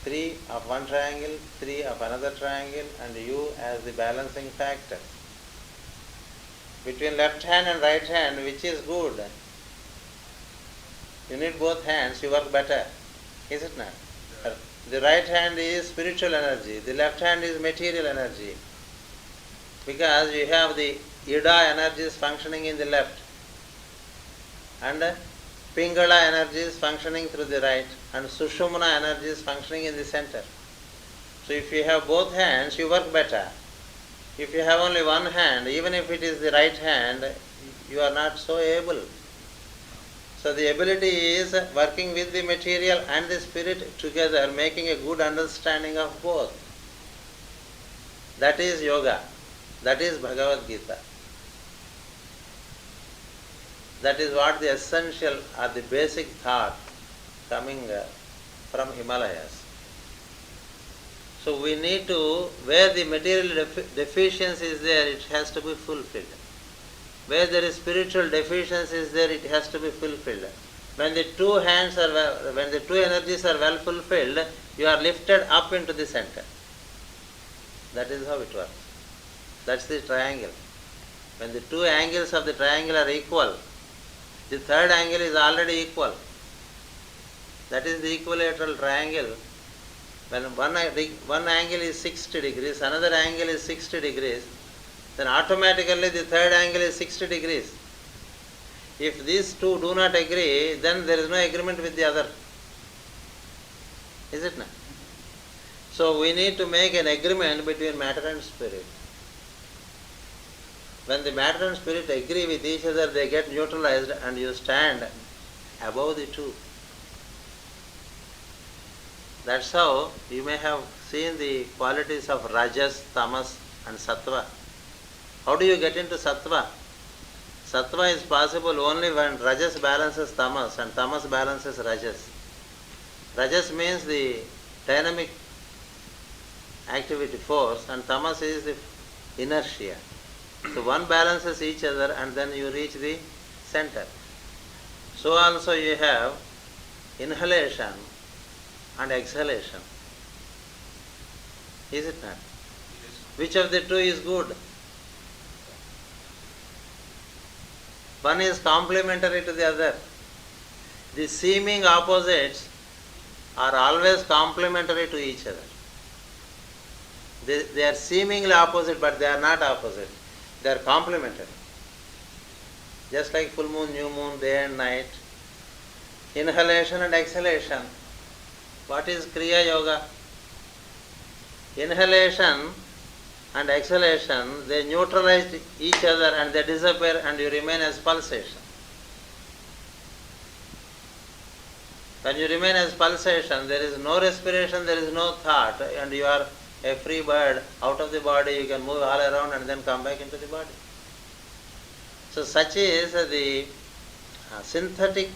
3 of one triangle, 3 of another triangle, and you as the balancing factor. Between left hand and right hand, which is good? You need both hands, you work better. Is it not? Yeah. The right hand is spiritual energy, the left hand is material energy. Because you have the Ida energies functioning in the left, and Pingala energies functioning through the right, and Sushumna energies functioning in the center. So if you have both hands, you work better. If you have only one hand, even if it is the right hand, you are not so able. So the ability is working with the material and the spirit together, making a good understanding of both. That is yoga. That is Bhagavad Gita. That is what the essential or the basic thought coming from Himalayas. So we need to, where the material deficiency is there, it has to be fulfilled. Where there is spiritual deficiency is there, it has to be fulfilled. When the two when the two energies are well fulfilled, you are lifted up into the center. That is how it works. That's the triangle. When the two angles of the triangle are equal, the third angle is already equal. That is the equilateral triangle. When one angle is 60 degrees, another angle is 60 degrees, then automatically the third angle is 60 degrees. If these two do not agree, then there is no agreement with the other. Is it not? So we need to make an agreement between matter and spirit. When the matter and spirit agree with each other, they get neutralized and you stand above the two. That's how you may have seen the qualities of Rajas, Tamas and Sattva. How do you get into Sattva? Sattva is possible only when Rajas balances Tamas and Tamas balances Rajas. Rajas means the dynamic activity force and Tamas is the inertia. So one balances each other and then you reach the center. So also you have inhalation and exhalation. Is it not? Yes. Which of the two is good? One is complementary to the other. The seeming opposites are always complementary to each other. They are seemingly opposite, but they are not opposite. They are complementary. Just like full moon, new moon, day and night. Inhalation and exhalation. What is Kriya Yoga? Inhalation and exhalation, they neutralize each other and they disappear and you remain as pulsation. When you remain as pulsation, there is no respiration, there is no thought, and you are a free bird. Out of the body, you can move all around and then come back into the body. So such is the synthetic,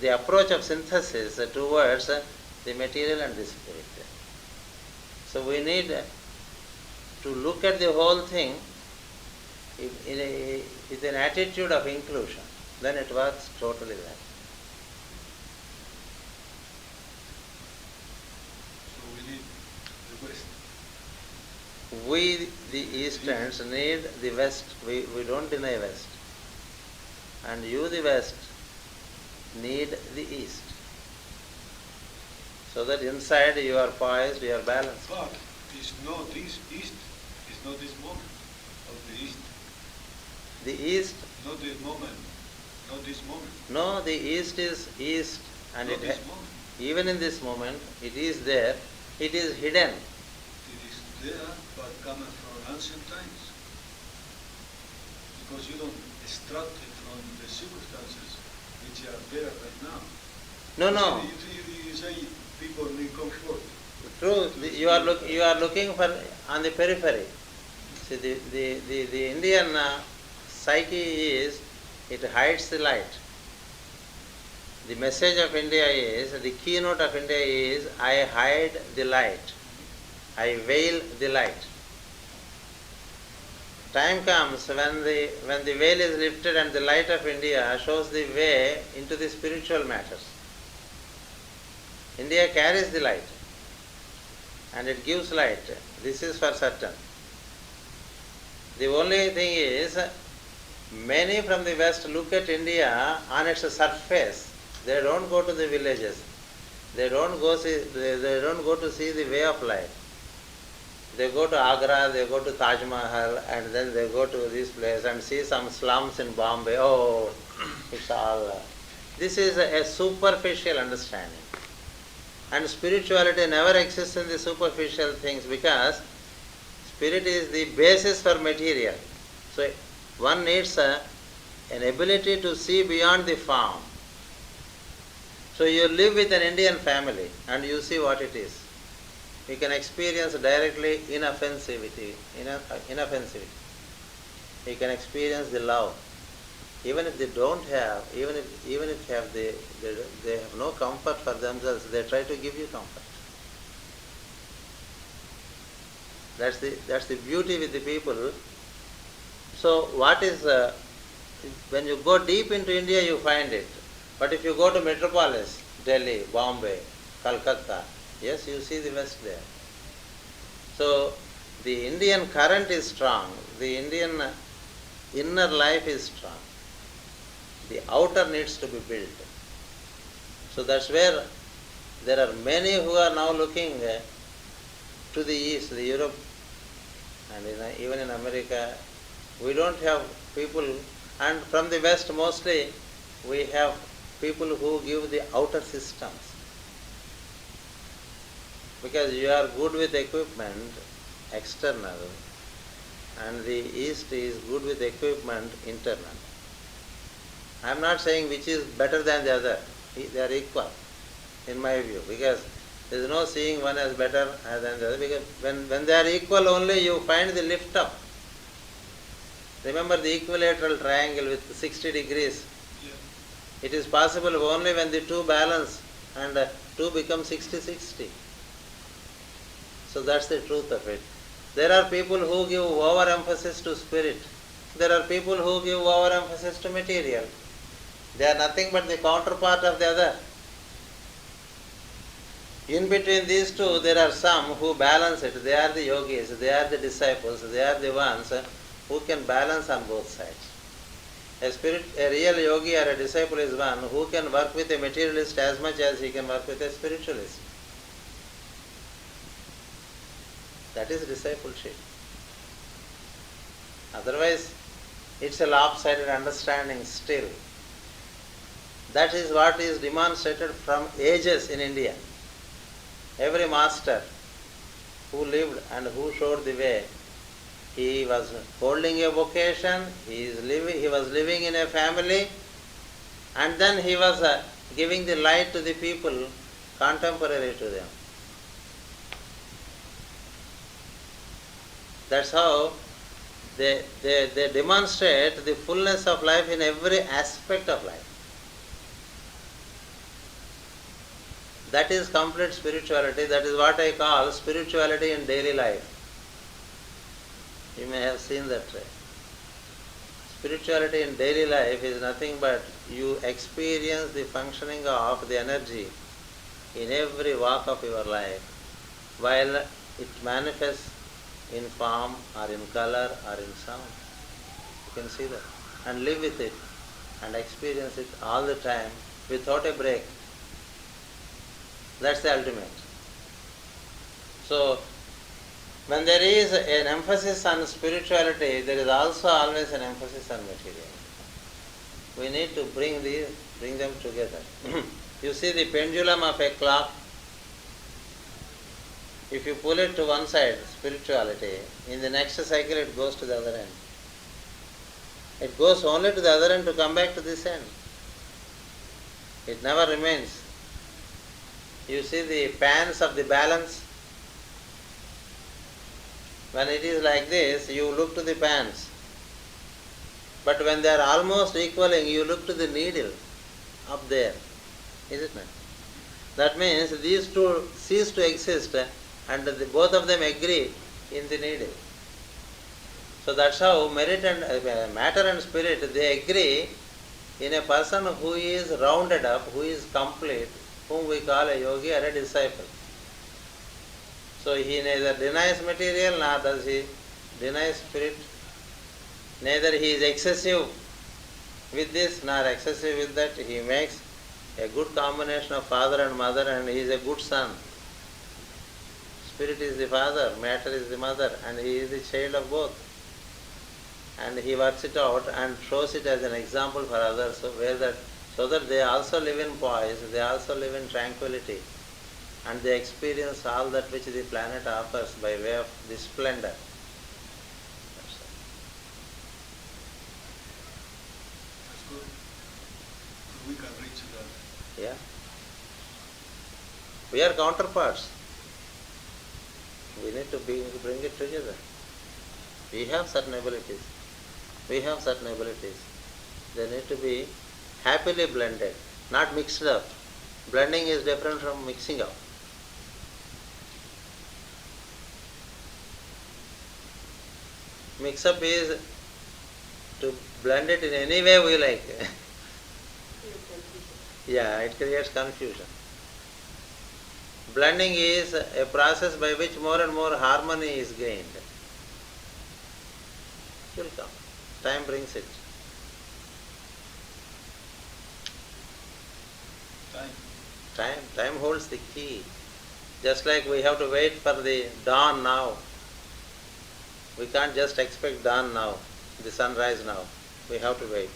the approach of synthesis towards the material and the spirit. So we need to look at the whole thing with an attitude of inclusion. Then it works totally well. So we need the West. We, the Easterns, need the West. We don't deny West. And you, the West, need the East. So that inside you are poised, you are balanced. But it's not this East, it's not this moment of the East. The East? Not this moment. Not this moment. No, the East is East. And not this moment. Even in this moment, it is there. It is hidden. It is there, but coming from ancient times. Because you don't extract it from the circumstances which are there right now. No. You say people need comfort. True. You are looking for on the periphery. See, the Indian psyche is, it hides the light. The message of India is, the keynote of India is, I hide the light. I veil the light. Time comes when the veil is lifted and the light of India shows the way into the spiritual matters. India carries the light. and it gives light. This is for certain. The only thing is, many from the West look at India on its surface. They don't go to the villages. They don't go to see the way of life. They go to Agra, they go to Taj Mahal, and then they go to this place and see some slums in Bombay. Oh, it's all. This is a superficial understanding. And spirituality never exists in the superficial things, because spirit is the basis for material. So one needs an ability to see beyond the form. So you live with an Indian family and you see what it is. You can experience directly inoffensivity. You can experience the love. Even if they don't have, even if they have no comfort for themselves, they try to give you comfort. That's the beauty with the people. So what is when you go deep into India, you find it. But if you go to metropolis, Delhi, Bombay, Calcutta, yes, you see the West there. So the Indian current is strong. The Indian inner life is strong. The outer needs to be built. So that's where there are many who are now looking to the east, the Europe, and even in America. We don't have people, and from the West mostly we have people who give the outer systems. Because you are good with equipment, external, and the East is good with equipment, internal. I am not saying which is better than the other. They are equal, in my view, because there is no seeing one as better than the other. Because when they are equal only, you find the lift up. Remember the equilateral triangle with 60 degrees. Yeah. It is possible only when the two balance and 2 become 60-60. So that's the truth of it. There are people who give overemphasis to spirit. There are people who give overemphasis to material. They are nothing but the counterpart of the other. In between these two, there are some who balance it. They are the yogis, they are the disciples, they are the ones who can balance on both sides. A real yogi or a disciple is one who can work with a materialist as much as he can work with a spiritualist. That is discipleship. Otherwise, it's a lopsided understanding still. That is what is demonstrated from ages in India. Every master who lived and who showed the way, he was holding a vocation, he was living in a family, and then he was giving the light to the people contemporary to them. That's how they demonstrate the fullness of life in every aspect of life. That is complete spirituality. That is what I call spirituality in daily life. You may have seen that. Spirituality in daily life is nothing but you experience the functioning of the energy in every walk of your life, while it manifests in form or in color or in sound. You can see that. And live with it and experience it all the time without a break. That's the ultimate. So, when there is an emphasis on spirituality, there is also always an emphasis on materiality. We need to bring them together. You see the pendulum of a clock. If you pull it to one side, spirituality, in the next cycle it goes to the other end. It goes only to the other end to come back to this end. It never remains. You see the pans of the balance. When it is like this, you look to the pans. But when they are almost equaling, you look to the needle up there. Is it not? That means these two cease to exist and both of them agree in the needle. So that's how matter and spirit, they agree in a person who is rounded up, who is complete, whom we call a yogi or a disciple. So he neither denies material nor does he deny spirit. Neither he is excessive with this nor excessive with that. He makes a good combination of father and mother, and he is a good son. Spirit is the father, matter is the mother, and he is the child of both. And he works it out and shows it as an example for others, so that they also live in poise, they also live in tranquility, and they experience all that which the planet offers by way of the splendor. That's good. So we can reach that. Yeah. We are counterparts. We need to bring it together. We have certain abilities. We have certain abilities. They need to be happily blended, not mixed up. Blending is different from mixing up. Mix up is to blend it in any way we like. Yeah, it creates confusion. Blending is a process by which more and more harmony is gained. It will come. Time brings it. Time holds the key. Just like we have to wait for the dawn now. We can't just expect dawn now, the sunrise now. We have to wait.